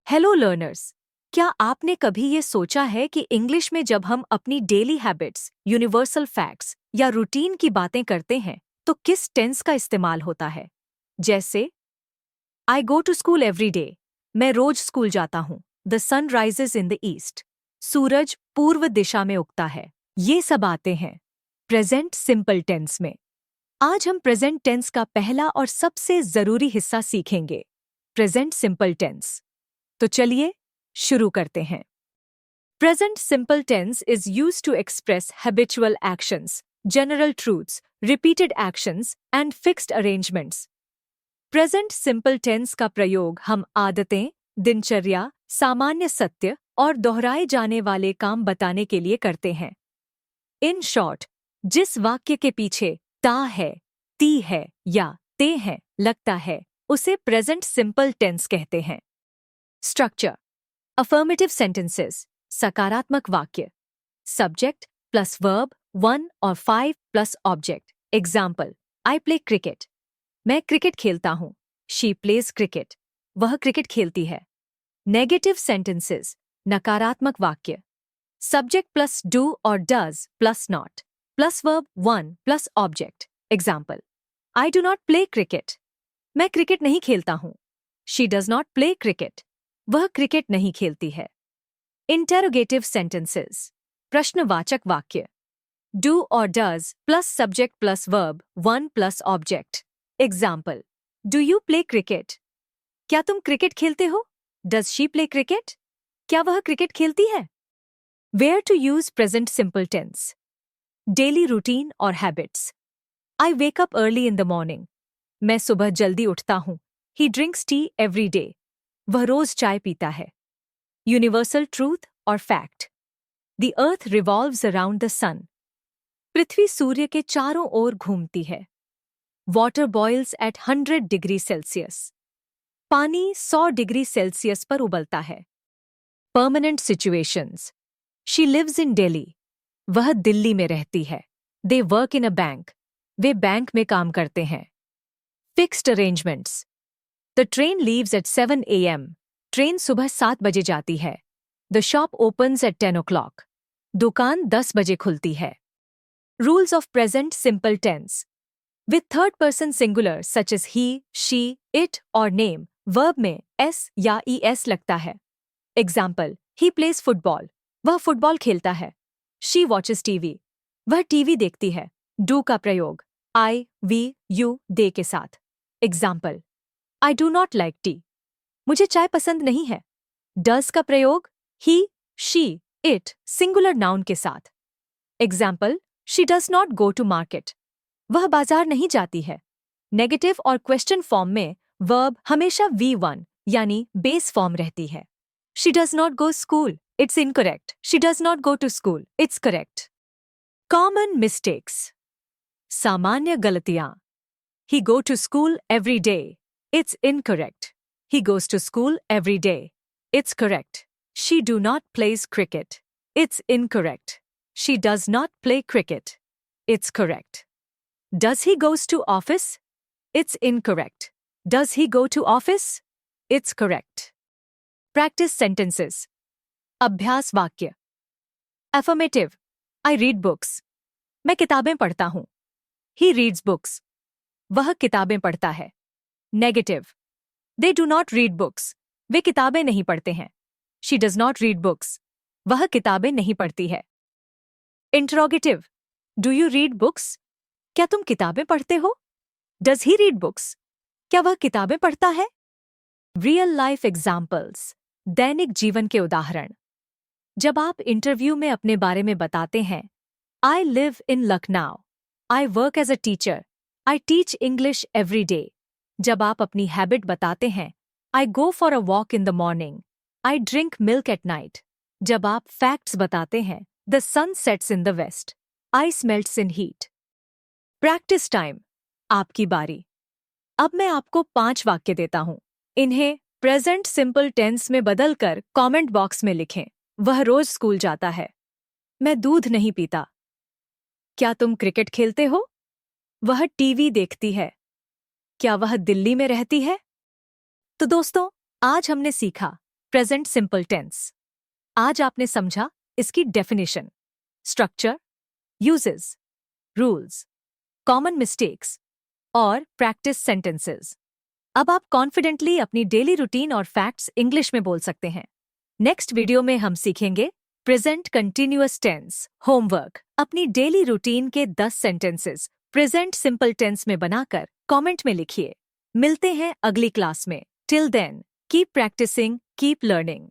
Hello learners. क्या आपने कभी ये सोचा है कि इंग्लिश में जब हम अपनी डेली हैबिट्स, यूनिवर्सल फैक्ट्स या रूटीन की बातें करते हैं तो किस टेंस का इस्तेमाल होता है? जैसे I go to school every day, मैं रोज स्कूल जाता हूँ। The sun rises in the east, सूरज पूर्व दिशा में उगता है। ये सब आते हैं प्रेजेंट सिंपल टेंस में। आज हम प्रेजेंट टेंस का पहला और सबसे जरूरी हिस्सा सीखेंगे, प्रेजेंट सिंपल टेंस। तो चलिए शुरू करते हैं। Present simple tense is used to express habitual actions, general truths, repeated actions and fixed arrangements. Present simple tense का प्रयोग हम आदतें, दिनचर्या, सामान्य सत्य और दोहराए जाने वाले काम बताने के लिए करते हैं। इन शॉर्ट, जिस वाक्य के पीछे ता है, ती है या ते है लगता है, उसे प्रेजेंट सिंपल टेंस कहते हैं। स्ट्रक्चर: अफर्मेटिव सेंटेंसेस, सकारात्मक वाक्य। सब्जेक्ट प्लस वर्ब 1 और 5 plus object. Example: I play cricket, मैं क्रिकेट खेलता हूँ। शी प्लेज क्रिकेट, वह क्रिकेट खेलती है। नेगेटिव सेंटेंसेस, नकारात्मक वाक्य। सब्जेक्ट प्लस डू और does plus not plus verb 1 plus object. Example: I do not play cricket, मैं क्रिकेट नहीं खेलता हूँ। She does not play cricket, वह क्रिकेट नहीं खेलती है। इंटेरोगेटिव सेंटेंसेस, प्रश्नवाचक वाक्य। डू और does plus subject plus verb 1 plus object. Example: do you play cricket, क्या तुम क्रिकेट खेलते हो? डज शी प्ले क्रिकेट, क्या वह क्रिकेट खेलती है? Where to use present simple tense: daily routine और habits. I wake up early in the morning, मैं सुबह जल्दी उठता हूँ। He drinks tea every day, वह रोज चाय पीता है। यूनिवर्सल ट्रूथ और fact: the earth revolves around the sun, पृथ्वी सूर्य के चारों ओर घूमती है। Water boils at 100 degree Celsius, पानी 100 डिग्री सेल्सियस पर उबलता है। Permanent situations: she lives in Delhi, वह दिल्ली में रहती है। They work in a bank, way bank में काम करते हैं। Fixed arrangements: the train leaves eight 7 AM, train सुबह 7 बजे जाती है। The shop opens eight 10 o'clock, दुकान 10 बजे खुलती है। Rules of present simple tense: with third person singular such as he, she, it और नेम, वर्ब में एस या es लगता है। एग्जाम्पल: ही प्लेज फुटबॉल, वह फुटबॉल खेलता है। शी वॉचेस टीवी, वह टीवी देखती है। डू का प्रयोग आई, वी, यू, दे के साथ। Example: I do not like tea, मुझे चाय पसंद नहीं है। डज का प्रयोग he, she, it singular noun के साथ। Example: she does not go to market, वह बाजार नहीं जाती है। नेगेटिव और क्वेश्चन फॉर्म में वर्ब हमेशा V1 यानी बेस फॉर्म रहती है। She does not go school, it's incorrect. She does not go to school, it's correct. Common mistakes, सामान्य गलतियां: he go to school every day, it's incorrect. He goes to school every day, it's correct. She do not plays cricket, it's incorrect. She does not play cricket, it's correct. Does he goes to office? It's incorrect. Does he go to office? It's correct. Practice sentences. अभ्यास वाक्य: Affirmative, I read books, मैं किताबें पढ़ता हूँ। He reads books, वह किताबें पढ़ता है। Negative, They do not read books, वे किताबें नहीं पढ़ते हैं। She does not read books, वह किताबें नहीं पढ़ती है। Interrogative, Do you read books? क्या तुम किताबें पढ़ते हो? Does he read books? क्या वह किताबें पढ़ता है? Real life examples, दैनिक जीवन के उदाहरण। जब आप इंटरव्यू में अपने बारे में बताते हैं, I live in Lucknow, I work as a teacher, I teach English every day। जब आप अपनी हैबिट बताते हैं, I go for a walk in the morning, I drink milk at night. जब आप फैक्ट्स बताते हैं, the sun sets in the west, ice melts in heat. Practice time, आपकी बारी। अब मैं आपको 5 वाक्य देता हूं, इन्हें प्रेजेंट सिंपल टेंस में बदलकर कमेंट बॉक्स में लिखें। वह रोज स्कूल जाता है, मैं दूध नहीं पीता। क्या तुम क्रिकेट खेलते हो? वह टीवी देखती है। क्या वह दिल्ली में रहती है? तो दोस्तों, आज हमने सीखा प्रेजेंट सिंपल टेंस। आज आपने समझा इसकी definition, structure, uses, rules, common mistakes और प्रैक्टिस सेंटेंसेस। अब आप कॉन्फिडेंटली अपनी डेली रूटीन और फैक्ट्स इंग्लिश में बोल सकते हैं। नेक्स्ट वीडियो में हम सीखेंगे प्रेजेंट कंटिन्यूअस टेंस होमवर्क। अपनी डेली रूटीन के 10 सेंटेंसेस प्रेजेंट सिंपल टेंस में बनाकर कमेंट में लिखिए। मिलते हैं अगली क्लास में। Till then, keep practising, keep learning.